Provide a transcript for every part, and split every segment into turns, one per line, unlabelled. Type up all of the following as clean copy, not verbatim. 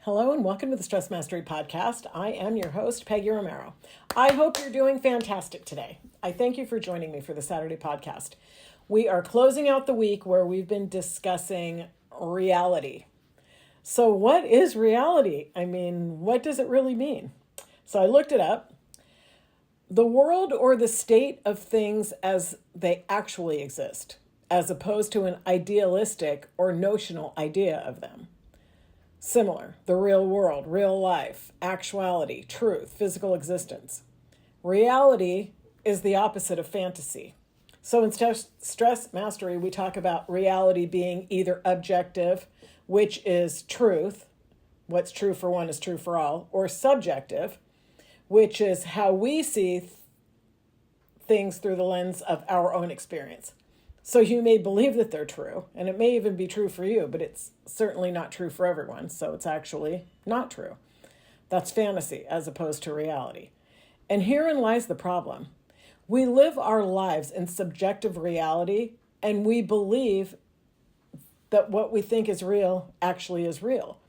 Hello and welcome to the Stress Mastery Podcast. I am your host, Peggy Romero. I hope you're doing fantastic today. I thank you for joining me for the Saturday podcast. We are closing out the week where we've been discussing reality. So what is reality? What does it really mean? So I looked it up. The world or the state of things as they actually exist, as opposed to an idealistic or notional idea of them. Similar, the real world, real life, actuality, truth, physical existence. Reality is the opposite of fantasy. So in Stress Mastery, we talk about reality being either objective, which is truth, what's true for one is true for all, or subjective, which is how we see things through the lens of our own experience. So you may believe that they're true, and it may even be true for you, but it's certainly not true for everyone, so it's actually not true. That's fantasy as opposed to reality. And herein lies the problem. We live our lives in subjective reality, and we believe that what we think is real actually is real.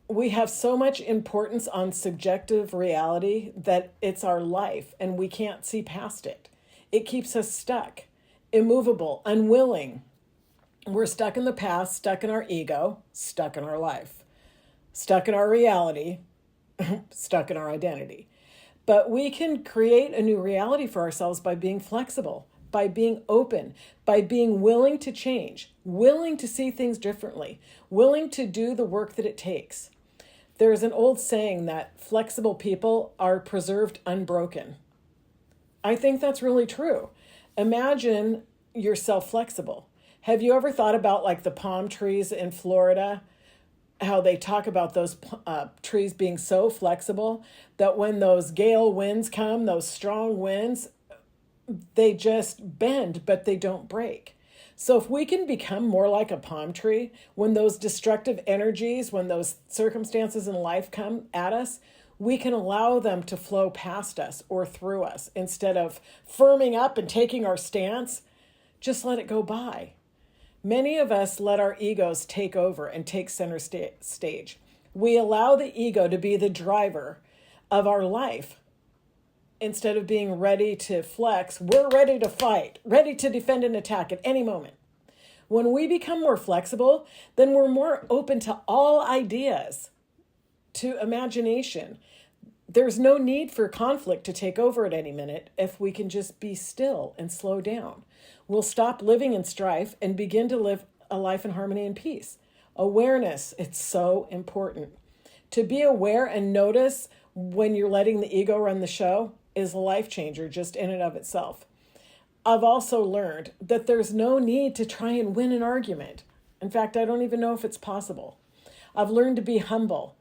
We have so much importance on subjective reality that it's our life, and we can't see past it. It keeps us stuck. Immovable, unwilling. We're stuck in the past, stuck in our ego, stuck in our life, stuck in our reality, stuck in our identity. But we can create a new reality for ourselves by being flexible, by being open, by being willing to change, willing to see things differently, willing to do the work that it takes. There's an old saying that flexible people are preserved unbroken. I think that's really true. Imagine yourself flexible. Have you ever thought about like the palm trees in Florida, how they talk about those trees being so flexible that when those gale winds come, those strong winds, they just bend, but they don't break. So if we can become more like a palm tree, when those destructive energies, when those circumstances in life come at us, we can allow them to flow past us or through us instead of firming up and taking our stance. Just let it go by. Many of us let our egos take over and take center stage. We allow the ego to be the driver of our life. Instead of being ready to flex, we're ready to fight, ready to defend and attack at any moment. When we become more flexible, then we're more open to all ideas, to imagination. There's no need for conflict to take over at any minute if we can just be still and slow down. We'll stop living in strife and begin to live a life in harmony and peace. Awareness, it's so important. To be aware and notice when you're letting the ego run the show is a life changer just in and of itself. I've also learned that there's no need to try and win an argument. In fact, I don't even know if it's possible. I've learned to be humble.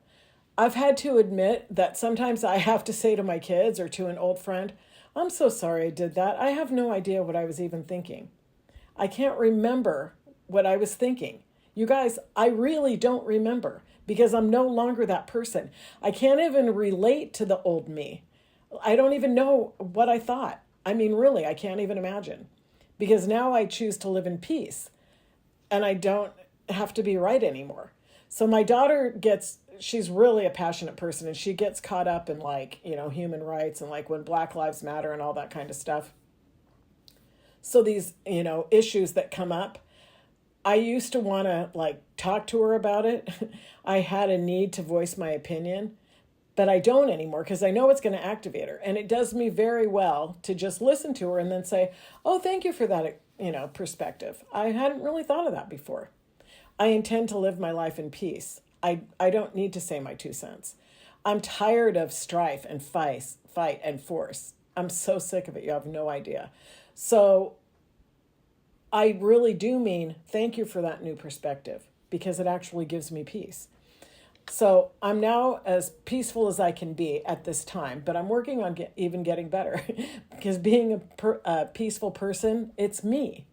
I've had to admit that sometimes I have to say to my kids or to an old friend, I'm so sorry I did that. I have no idea what I was even thinking. I can't remember what I was thinking. You guys, I really don't remember because I'm no longer that person. I can't even relate to the old me. I don't even know what I thought. Really, I can't even imagine because now I choose to live in peace and I don't have to be right anymore. So my daughter she's really a passionate person and she gets caught up in human rights and when Black Lives Matter and all that kind of stuff. So these, issues that come up, I used to want to talk to her about it. I had a need to voice my opinion, but I don't anymore because I know it's going to activate her. And it does me very well to just listen to her and then say, oh, thank you for that, perspective. I hadn't really thought of that before. I intend to live my life in peace. I don't need to say my 2 cents. I'm tired of strife and fight and force. I'm so sick of it. You have no idea. So I really do mean thank you for that new perspective because it actually gives me peace. So I'm now as peaceful as I can be at this time, but I'm working on even getting better because being a peaceful person, it's me.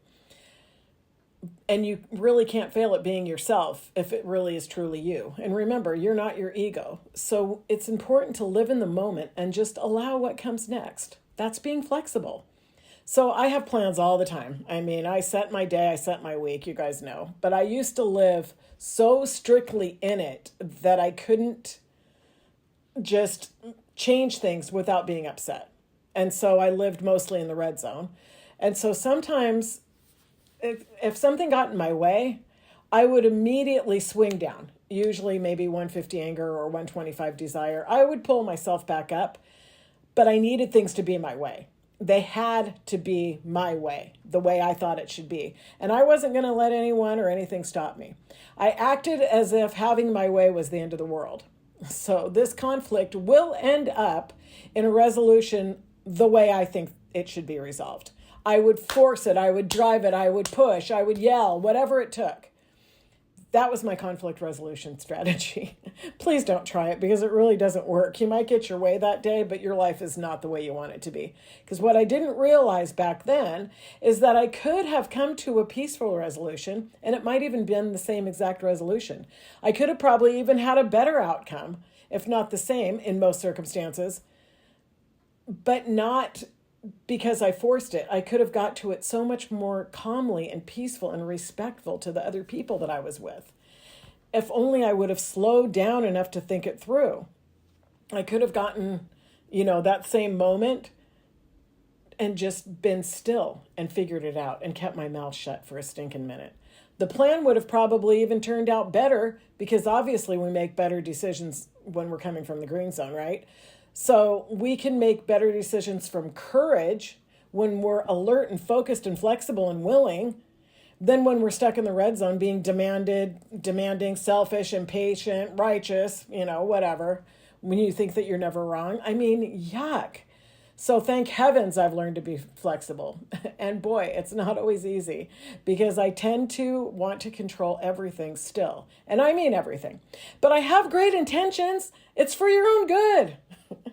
And you really can't fail at being yourself if it really is truly you. And remember, you're not your ego. So it's important to live in the moment and just allow what comes next. That's being flexible. So I have plans all the time. I set my day, I set my week, you guys know. But I used to live so strictly in it that I couldn't just change things without being upset. And so I lived mostly in the red zone. And so sometimes if something got in my way, I would immediately swing down, usually maybe 150 anger or 125 desire. I would pull myself back up, but I needed things to be my way. They had to be my way, the way I thought it should be. And I wasn't going to let anyone or anything stop me. I acted as if having my way was the end of the world. So this conflict will end up in a resolution the way I think it should be resolved. I would force it, I would drive it, I would push, I would yell, whatever it took. That was my conflict resolution strategy. Please don't try it because it really doesn't work. You might get your way that day, but your life is not the way you want it to be. Because what I didn't realize back then is that I could have come to a peaceful resolution, and it might even been the same exact resolution. I could have probably even had a better outcome, if not the same in most circumstances, but not because I forced it. I could have got to it so much more calmly and peaceful and respectful to the other people that I was with. If only I would have slowed down enough to think it through. I could have gotten, that same moment and just been still and figured it out and kept my mouth shut for a stinking minute. The plan would have probably even turned out better because obviously we make better decisions when we're coming from the green zone, right? So we can make better decisions from courage when we're alert and focused and flexible and willing than when we're stuck in the red zone being demanding, selfish, impatient, righteous, whatever, when you think that you're never wrong. I mean, yuck. So thank heavens I've learned to be flexible. And boy, it's not always easy because I tend to want to control everything still. And I mean everything. But I have great intentions. It's for your own good.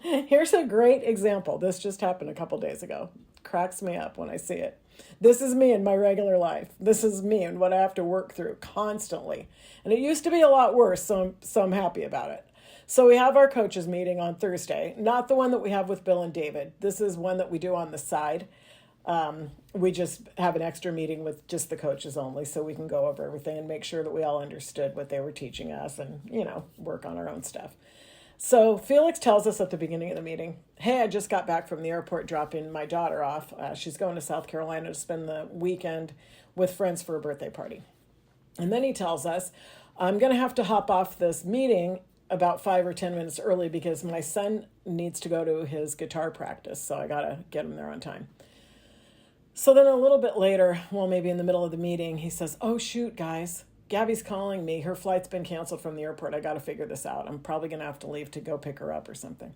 Here's a great example. This just happened a couple days ago. Cracks me up when I see it. This is me in my regular life. This is me and what I have to work through constantly. And it used to be a lot worse, so I'm happy about it. So we have our coaches meeting on Thursday, not the one that we have with Bill and David. This is one that we do on the side. We just have an extra meeting with just the coaches only so we can go over everything and make sure that we all understood what they were teaching us and, work on our own stuff. So Felix tells us at the beginning of the meeting, hey, I just got back from the airport dropping my daughter off. She's going to South Carolina to spend the weekend with friends for a birthday party. And then he tells us, I'm going to have to hop off this meeting about 5 or 10 minutes early because my son needs to go to his guitar practice. So I got to get him there on time. So then a little bit later, maybe in the middle of the meeting, he says, oh, shoot, guys. Gabby's calling me. Her flight's been canceled from the airport. I got to figure this out. I'm probably going to have to leave to go pick her up or something.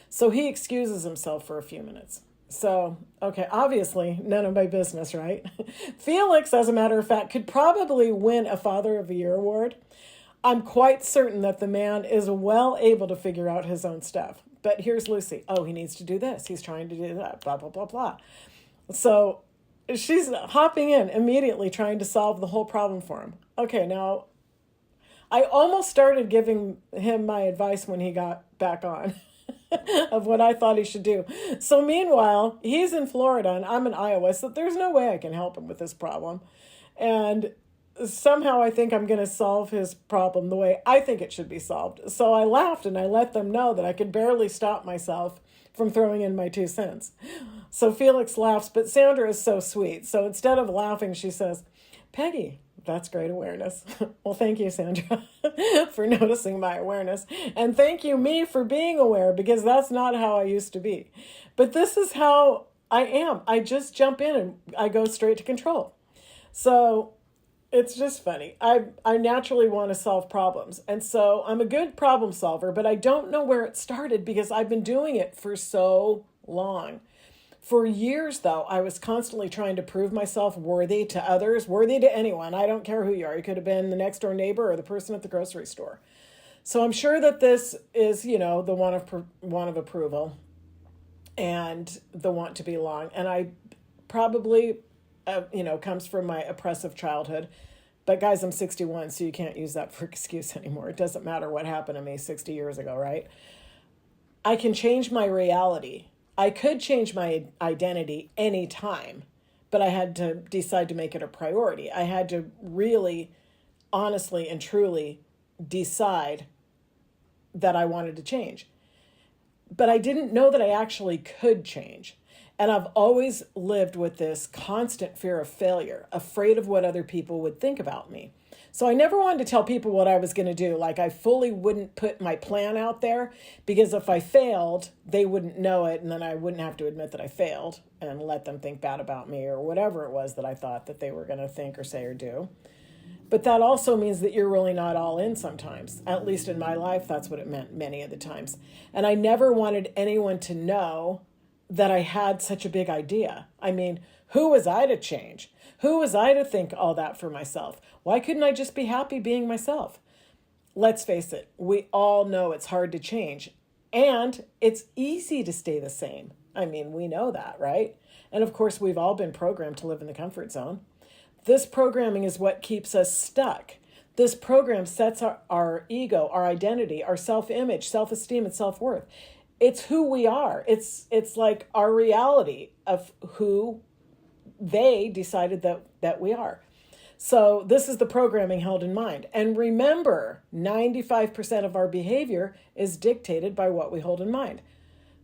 So he excuses himself for a few minutes. So, okay, obviously none of my business, right? Felix, as a matter of fact, could probably win a Father of the Year award. I'm quite certain that the man is well able to figure out his own stuff. But here's Lucy. Oh, he needs to do this. He's trying to do that, blah, blah, blah, blah. So she's hopping in immediately trying to solve the whole problem for him. Okay, now, I almost started giving him my advice when he got back on of what I thought he should do. So meanwhile, he's in Florida and I'm in Iowa, so there's no way I can help him with this problem. And somehow I think I'm going to solve his problem the way I think it should be solved. So I laughed and I let them know that I could barely stop myself from throwing in my 2 cents. So Felix laughs, but Sandra is so sweet. So instead of laughing, she says, Peggy, that's great awareness. Well, thank you, Sandra, for noticing my awareness. And thank you, me, for being aware, because that's not how I used to be. But this is how I am. I just jump in and I go straight to control. So it's just funny. I naturally want to solve problems. And so I'm a good problem solver, but I don't know where it started because I've been doing it for so long. For years, though, I was constantly trying to prove myself worthy to others, worthy to anyone. I don't care who you are. You could have been the next door neighbor or the person at the grocery store. So I'm sure that this is, the want of approval and the want to belong. And I probably, comes from my oppressive childhood. But guys, I'm 61, so you can't use that for excuse anymore. It doesn't matter what happened to me 60 years ago, right? I can change my reality. I could change my identity anytime, but I had to decide to make it a priority. I had to really honestly and truly decide that I wanted to change. But I didn't know that I actually could change. And I've always lived with this constant fear of failure, afraid of what other people would think about me. So I never wanted to tell people what I was going to do. Like, I fully wouldn't put my plan out there, because if I failed, they wouldn't know it. And then I wouldn't have to admit that I failed and let them think bad about me or whatever it was that I thought that they were going to think or say or do. But that also means that you're really not all in sometimes. At least in my life, that's what it meant many of the times. And I never wanted anyone to know that I had such a big idea. I mean, who was I to change? Who was I to think all that for myself? Why couldn't I just be happy being myself? Let's face it, we all know it's hard to change. And it's easy to stay the same. I mean, we know that, right? And of course, we've all been programmed to live in the comfort zone. This programming is what keeps us stuck. This program sets our ego, our identity, our self-image, self-esteem, and self-worth. It's who we are. It's like our reality of who they decided that we are. So this is the programming held in mind. And remember, 95% of our behavior is dictated by what we hold in mind.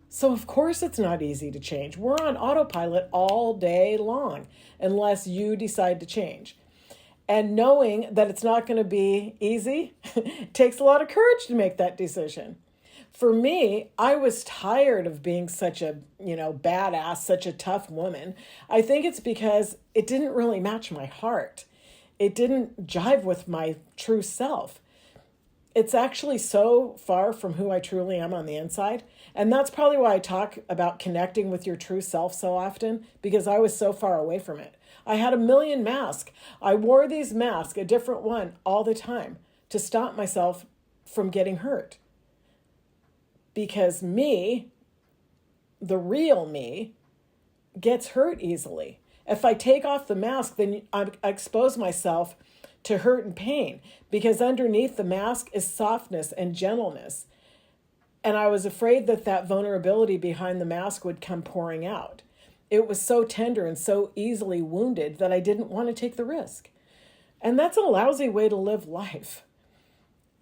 So of course it's not easy to change. We're on autopilot all day long unless you decide to change. And knowing that it's not going to be easy takes a lot of courage to make that decision. For me, I was tired of being such a, badass, such a tough woman. I think it's because it didn't really match my heart. It didn't jive with my true self. It's actually so far from who I truly am on the inside. And that's probably why I talk about connecting with your true self so often, because I was so far away from it. I had a million masks. I wore these masks, a different one, all the time to stop myself from getting hurt. Because me, the real me, gets hurt easily. If I take off the mask, then I expose myself to hurt and pain, because underneath the mask is softness and gentleness. And I was afraid that vulnerability behind the mask would come pouring out. It was so tender and so easily wounded that I didn't want to take the risk. And that's a lousy way to live life.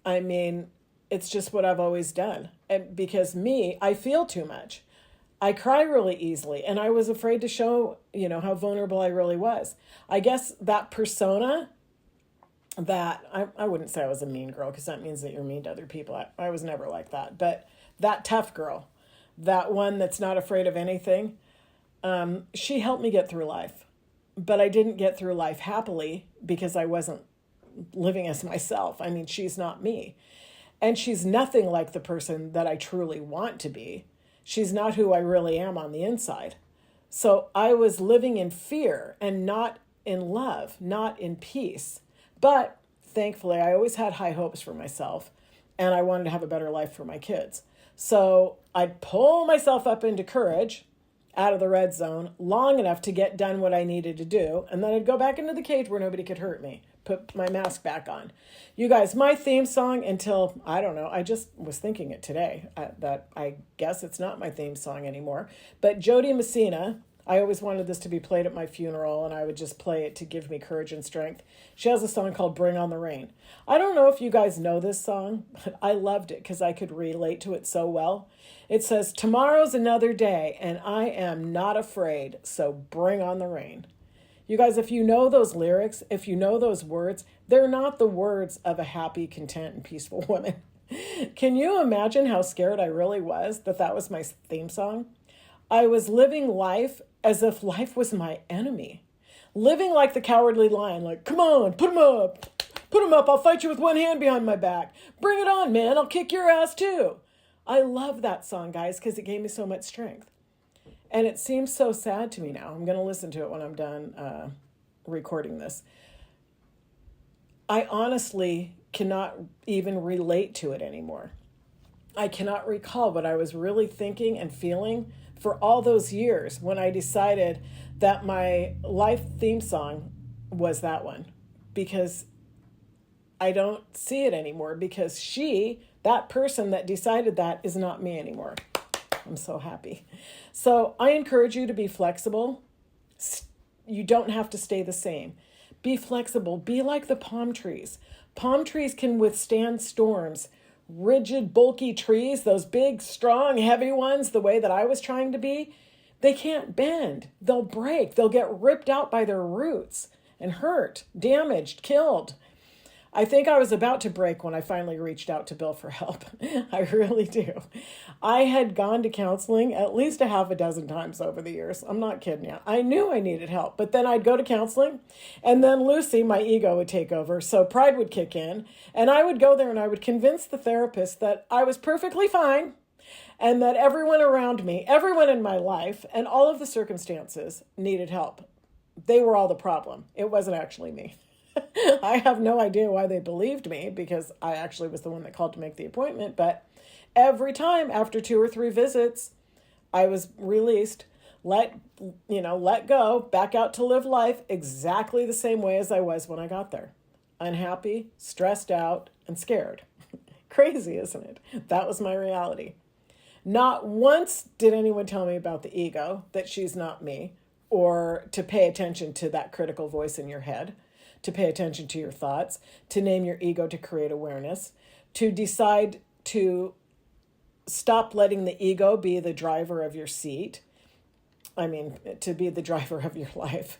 I mean, it's just what I've always done. And because I feel too much. I cry really easily, and I was afraid to show, how vulnerable I really was. I guess that persona that, I wouldn't say I was a mean girl, because that means that you're mean to other people. I was never like that. But that tough girl, that one that's not afraid of anything, she helped me get through life. But I didn't get through life happily because I wasn't living as myself. I mean, she's not me. And she's nothing like the person that I truly want to be. She's not who I really am on the inside. So I was living in fear and not in love, not in peace. But thankfully, I always had high hopes for myself, and I wanted to have a better life for my kids. So I'd pull myself up into courage out of the red zone long enough to get done what I needed to do. And then I'd go back into the cage where nobody could hurt me, put my mask back on. You guys, my theme song until, I don't know, I just was thinking it today, that I guess it's not my theme song anymore. But Jody Messina, I always wanted this to be played at my funeral, and I would just play it to give me courage and strength. She has a song called Bring on the Rain. I don't know if you guys know this song, but I loved it because I could relate to it so well. It says, tomorrow's another day, and I am not afraid, so bring on the rain. You guys, if you know those lyrics, if you know those words, they're not the words of a happy, content, and peaceful woman. Can you imagine how scared I really was that was my theme song? I was living life as if life was my enemy. Living like the cowardly lion, like, come on, put him up. Put him up, I'll fight you with one hand behind my back. Bring it on, man, I'll kick your ass too. I love that song, guys, because it gave me so much strength. And it seems so sad to me now. I'm going to listen to it when I'm done recording this. I honestly cannot even relate to it anymore. I cannot recall what I was really thinking and feeling for all those years when I decided that my life theme song was that one. Because I don't see it anymore, because that person that decided that, is not me anymore. I'm so happy. So I encourage you to be flexible. You don't have to stay the same. Be flexible. Be like the palm trees. Palm trees can withstand storms. Rigid, bulky trees, those big, strong, heavy ones, the way that I was trying to be, they can't bend. They'll break. They'll get ripped out by their roots and hurt, damaged, killed. I think I was about to break when I finally reached out to Bill for help. I really do. I had gone to counseling at least a half a dozen times over the years. I'm not kidding you. I knew I needed help, but then I'd go to counseling and then Lucy, my ego, would take over. So pride would kick in and I would go there and I would convince the therapist that I was perfectly fine and that everyone around me, everyone in my life, and all of the circumstances needed help. They were all the problem. It wasn't actually me. I have no idea why they believed me because I actually was the one that called to make the appointment. But every time after 2 or 3 visits, I was released, let go, back out to live life exactly the same way as I was when I got there. Unhappy, stressed out, and scared. Crazy, isn't it? That was my reality. Not once did anyone tell me about the ego, that she's not me, or to pay attention to that critical voice in your head, to pay attention to your thoughts, to name your ego to create awareness, to decide to stop letting the ego be the driver of your seat. To be the driver of your life.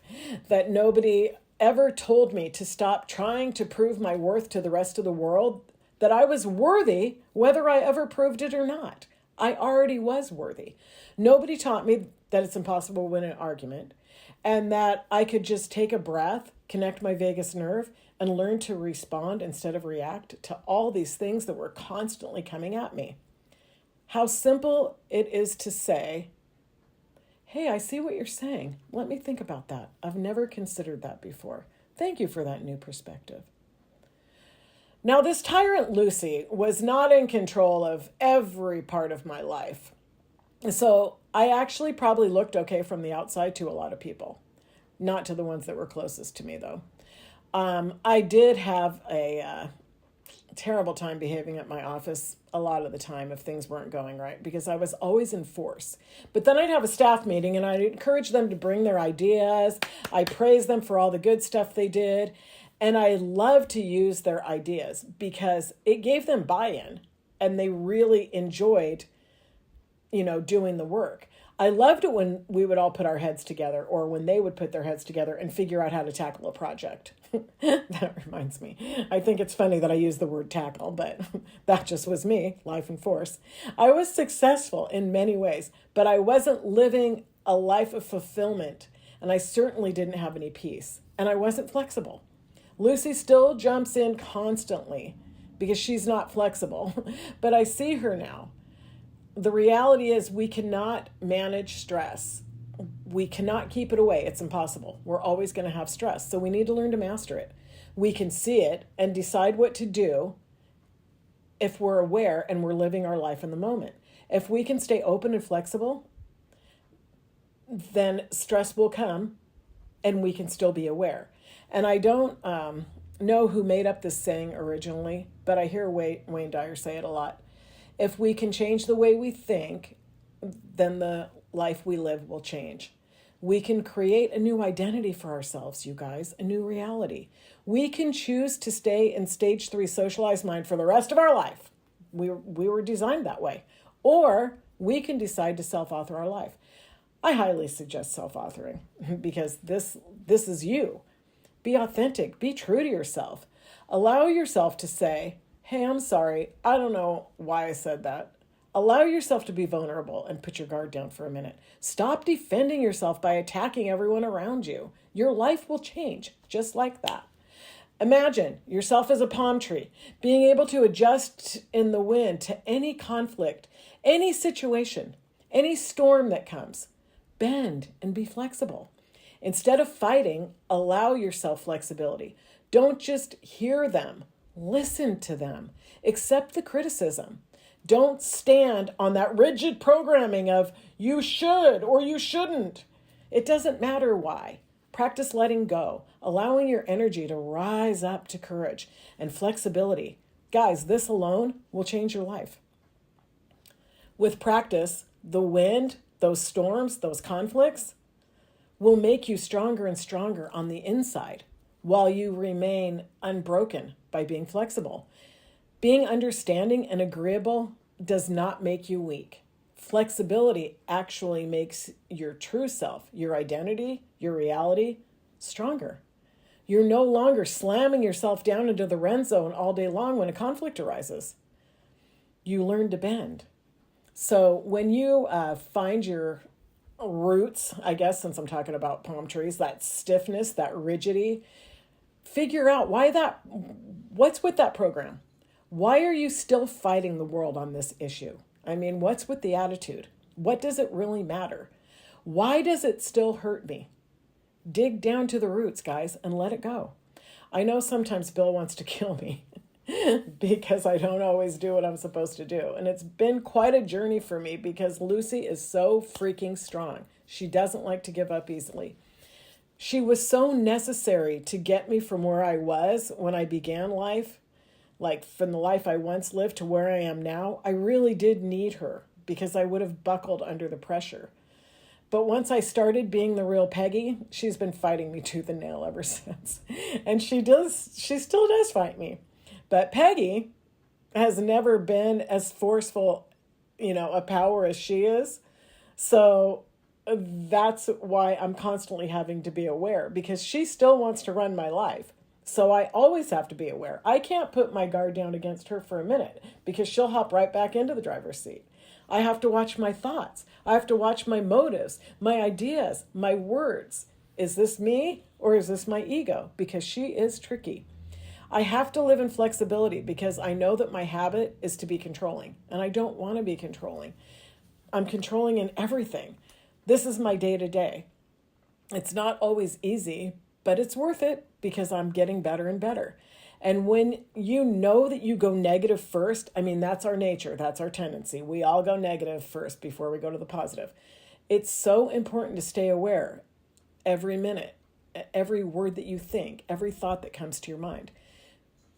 That nobody ever told me to stop trying to prove my worth to the rest of the world, that I was worthy, whether I ever proved it or not. I already was worthy. Nobody taught me that it's impossible to win an argument and that I could just take a breath, connect my vagus nerve, and learn to respond instead of react to all these things that were constantly coming at me. How simple it is to say, hey, I see what you're saying. Let me think about that. I've never considered that before. Thank you for that new perspective. Now, this tyrant Lucy was not in control of every part of my life. So I actually probably looked okay from the outside to a lot of people, not to the ones that were closest to me, though. I did have a terrible time behaving at my office a lot of the time if things weren't going right, because I was always in force. But then I'd have a staff meeting and I'd encourage them to bring their ideas. I praise them for all the good stuff they did. And I love to use their ideas because it gave them buy-in and they really enjoyed, doing the work. I loved it when we would all put our heads together or when they would put their heads together and figure out how to tackle a project. That reminds me. I think it's funny that I use the word tackle, but that just was me, life and force. I was successful in many ways, but I wasn't living a life of fulfillment, and I certainly didn't have any peace, and I wasn't flexible. Lucy still jumps in constantly because she's not flexible, but I see her now. The reality is we cannot manage stress. We cannot keep it away. It's impossible. We're always going to have stress. So we need to learn to master it. We can see it and decide what to do if we're aware and we're living our life in the moment. If we can stay open and flexible, then stress will come and we can still be aware. And I don't know who made up this saying originally, but I hear Wayne Dyer say it a lot. If we can change the way we think, then the life we live will change. We can create a new identity for ourselves, you guys, a new reality. We can choose to stay in stage 3 socialized mind for the rest of our life. We were designed that way. Or we can decide to self-author our life. I highly suggest self-authoring because this is you. Be authentic. Be true to yourself. Allow yourself to say, hey, I'm sorry. I don't know why I said that. Allow yourself to be vulnerable and put your guard down for a minute. Stop defending yourself by attacking everyone around you. Your life will change just like that. Imagine yourself as a palm tree, being able to adjust in the wind to any conflict, any situation, any storm that comes. Bend and be flexible. Instead of fighting, allow yourself flexibility. Don't just hear them. Listen to them. Accept the criticism. Don't stand on that rigid programming of you should or you shouldn't. It doesn't matter why. Practice letting go, allowing your energy to rise up to courage and flexibility. Guys, this alone will change your life. With practice, the wind, those storms, those conflicts will make you stronger and stronger on the inside. while you remain unbroken by being flexible. Being understanding and agreeable does not make you weak. Flexibility actually makes your true self, your identity, your reality, stronger. You're no longer slamming yourself down into the red zone all day long when a conflict arises. You learn to bend. So when you find your roots, I guess, since I'm talking about palm trees, that stiffness, that rigidity, figure out what's with that program? Why are you still fighting the world on this issue? I mean, what's with the attitude? What does it really matter? Why does it still hurt me? Dig down to the roots, guys, and let it go. I know sometimes Bill wants to kill me because I don't always do what I'm supposed to do. And it's been quite a journey for me because Lucy is so freaking strong. She doesn't like to give up easily. She was so necessary to get me from where I was when I began life, like from the life I once lived to where I am now. I really did need her because I would have buckled under the pressure. But once I started being the real Peggy, she's been fighting me tooth and nail ever since. And she still does fight me. But Peggy has never been as forceful, a power as she is. So that's why I'm constantly having to be aware, because she still wants to run my life. So I always have to be aware. I can't put my guard down against her for a minute because she'll hop right back into the driver's seat. I have to watch my thoughts. I have to watch my motives, my ideas, my words. Is this me or is this my ego? Because she is tricky. I have to live in flexibility because I know that my habit is to be controlling, and I don't want to be controlling. I'm controlling in everything. This is my day-to-day. It's not always easy, but it's worth it because I'm getting better and better. And when you know that you go negative first, I mean, that's our nature. That's our tendency. We all go negative first before we go to the positive. It's so important to stay aware every minute, every word that you think, every thought that comes to your mind.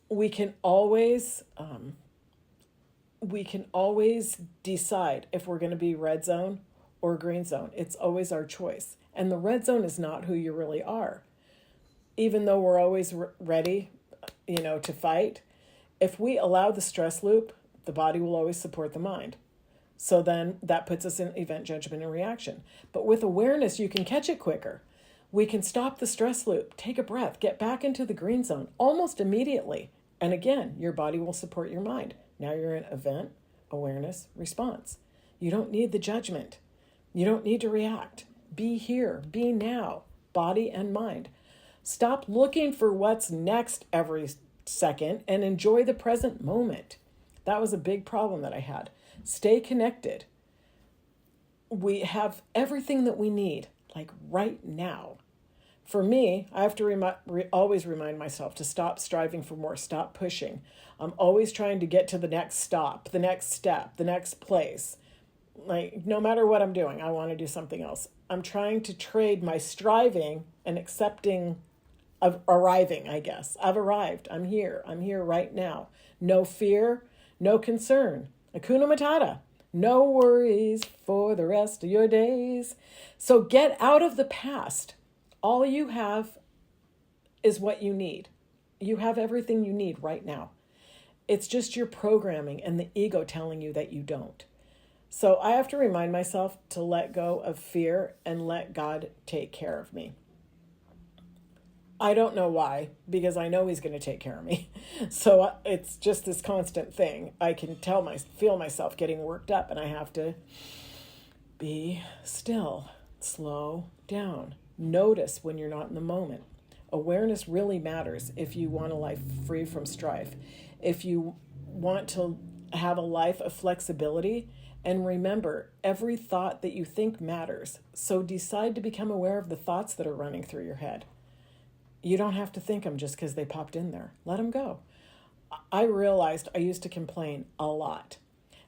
We can always decide if we're going to be red zone or green zone. It's always our choice. And the red zone is not who you really are. Even though we're always ready, to fight, if we allow the stress loop, the body will always support the mind. So then that puts us in event, judgment, and reaction. But with awareness, you can catch it quicker. We can stop the stress loop, take a breath, get back into the green zone almost immediately. And again, your body will support your mind. Now you're in event, awareness, response. You don't need the judgment. You don't need to react. Be here, be now, body and mind. Stop looking for what's next every second and enjoy the present moment. That was a big problem that I had. Stay connected. We have everything that we need, like right now. For me, I have to always remind myself to stop striving for more, stop pushing. I'm always trying to get to the next stop, the next step, the next place. Like, no matter what I'm doing, I want to do something else. I'm trying to trade my striving and accepting of arriving, I guess. I've arrived. I'm here right now. No fear, no concern. Hakuna Matata. No worries for the rest of your days. So get out of the past. All you have is what you need. You have everything you need right now. It's just your programming and the ego telling you that you don't. So I have to remind myself to let go of fear and let God take care of me. I don't know why, because I know he's going to take care of me. So it's just this constant thing. I can feel myself getting worked up, and I have to be still, slow down. Notice when you're not in the moment. Awareness really matters if you want a life free from strife. If you want to have a life of flexibility, and remember, every thought that you think matters. So decide to become aware of the thoughts that are running through your head. You don't have to think them just because they popped in there. Let them go. I realized I used to complain a lot.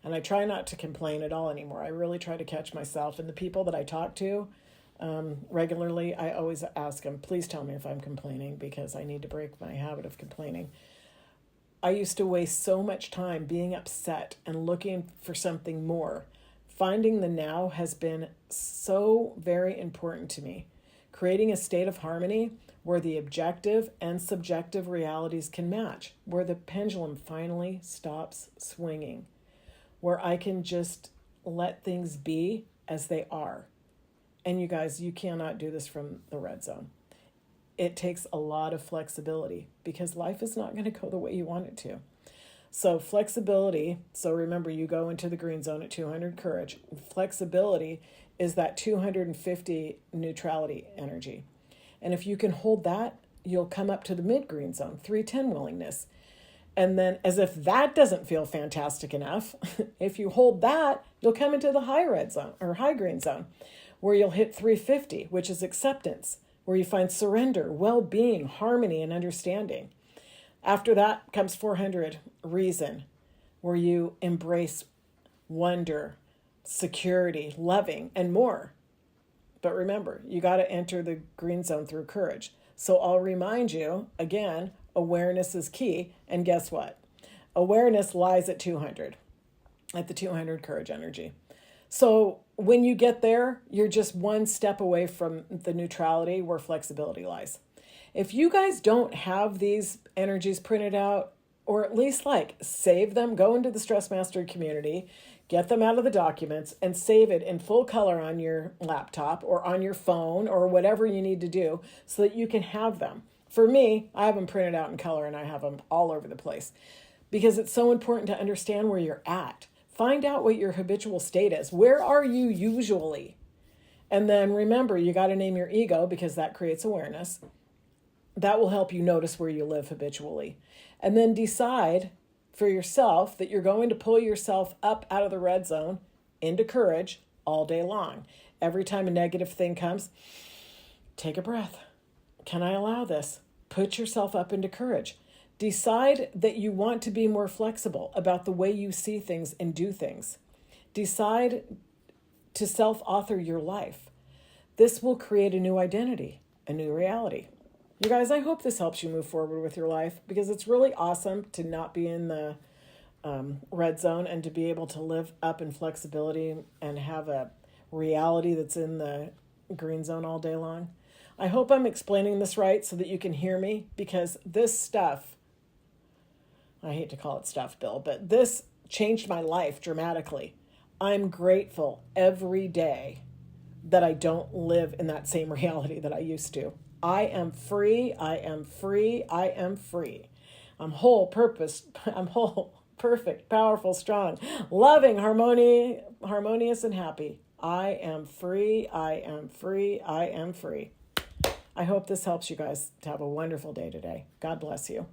And I try not to complain at all anymore. I really try to catch myself. And the people that I talk to regularly, I always ask them, please tell me if I'm complaining, because I need to break my habit of complaining. I used to waste so much time being upset and looking for something more. Finding the now has been so very important to me. creating a state of harmony where the objective and subjective realities can match, where the pendulum finally stops swinging, where I can just let things be as they are. And you guys, you cannot do this from the red zone. It takes a lot of flexibility because life is not going to go the way you want it to. So flexibility, so remember, you go into the green zone at 200 courage. Flexibility is that 250 neutrality energy. And if you can hold that, you'll come up to the mid-green zone, 310 willingness. And then as if that doesn't feel fantastic enough, if you hold that, you'll come into the high red zone or high green zone, where you'll hit 350, which is acceptance, where you find surrender, well-being, harmony, and understanding. After that comes 400, reason, where you embrace wonder, security, loving, and more. But remember, you got to enter the green zone through courage. So I'll remind you, again, awareness is key. And guess what? Awareness lies at 200, at the 200 courage energy. So when you get there, you're just one step away from the neutrality where flexibility lies. If you guys don't have these energies printed out, or at least save them, go into the Stress Mastery community, get them out of the documents and save it in full color on your laptop or on your phone or whatever you need to do so that you can have them. For me, I have them printed out in color and I have them all over the place because it's so important to understand where you're at. Find out what your habitual state is. Where are you usually? And then remember, you got to name your ego because that creates awareness. That will help you notice where you live habitually. And then decide for yourself that you're going to pull yourself up out of the red zone into courage all day long. Every time a negative thing comes, take a breath. Can I allow this? Put yourself up into courage. Decide that you want to be more flexible about the way you see things and do things. Decide to self-author your life. This will create a new identity, a new reality. You guys, I hope this helps you move forward with your life because it's really awesome to not be in the red zone and to be able to live up in flexibility and have a reality that's in the green zone all day long. I hope I'm explaining this right so that you can hear me because this stuff, I hate to call it stuff, Bill, but this changed my life dramatically. I'm grateful every day that I don't live in that same reality that I used to. I am free, I am free, I am free. I'm whole, perfect, powerful, strong, loving, harmonious, and happy. I am free, I am free, I am free. I hope this helps you guys to have a wonderful day today. God bless you.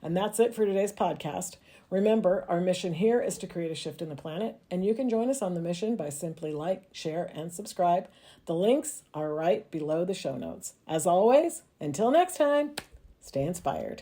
And that's it for today's podcast. Remember, our mission here is to create a shift in the planet, and you can join us on the mission by simply like, share, and subscribe. The links are right below the show notes. As always, until next time, stay inspired.